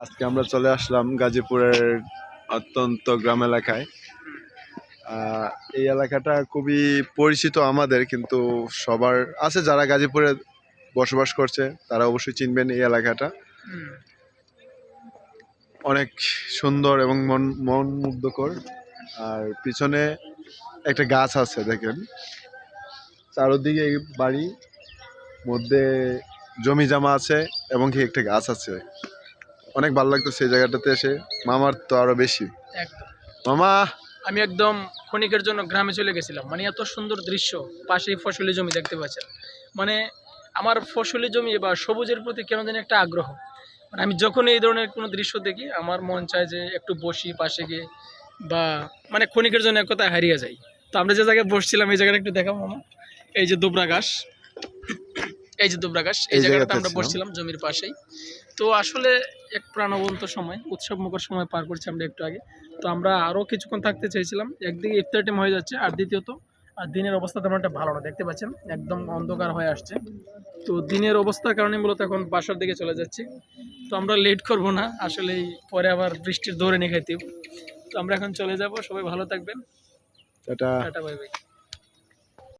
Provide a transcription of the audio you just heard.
আজকে আমরা চলে আসলাম গাজীপুরের অত্যন্ত গ্রাম এলাকায়। এই এলাকাটা খুবই পরিচিত আমাদের, কিন্তু সবার আছে যারা গাজীপুরে বসবাস করছে তারা অবশ্যই চিনবেন এই এলাকাটা। অনেক সুন্দর এবং মন মুগ্ধকর। আর পিছনে একটা গাছ আছে, দেখেন চারদিকে বাড়ি, মধ্যে জমি জামা আছে এবং কি একটা গাছ আছে। অনেক ভালো লাগতেছে এই জায়গাটাতে এসে, মামার তো আরো বেশি। মামা আমি একদম ক্ষণিকের জন্য গ্রামে চলে গেছিলাম, মানে এত সুন্দর দৃশ্য, পাশেই ফসলি জমি দেখতে পাচ্ছেন। মানে আমার ফসলি জমি বা সবুজের প্রতি কেন জানি একটা আগ্রহ। মানে আমি যখন এই ধরনের কোনো দৃশ্য দেখি আমার মন চায় যে একটু বসি পাশে গিয়ে, বা মানে ক্ষণিকের জন্য এক কথায় হারিয়ে যাই। তো আমরা যে জায়গায় বসছিলাম এই জায়গাটা একটু দেখাবো মামা। এই যে দুবরা ঘাস, এই যে দুবরা ঘাস, এই জায়গাটাতে আমরা বসছিলাম জমির পাশেই। তো আসলে এক প্রাণবন্ত সময়, উৎসবমুখর সময় পার করছি আমরা একটু আগে। তো আমরা আরও কিছুক্ষণ থাকতে চাইছিলাম, একদিকে ইফতার টাইম হয়ে যাচ্ছে, আর দ্বিতীয়ত দিনের অবস্থা তেমন একটা ভালো না, দেখতে পাচ্ছেন একদম অন্ধকার হয়ে আসছে। তো দিনের অবস্থার কারণে মূলত এখন বাসার দিকে চলে যাচ্ছি। তো আমরা লেট করব না, আসলে পরে আবার বৃষ্টির দৌড়ে নিয়ে খাইতে। তো আমরা এখন চলে যাব, সবাই ভালো থাকবেন, টাটা। Tata bye bye.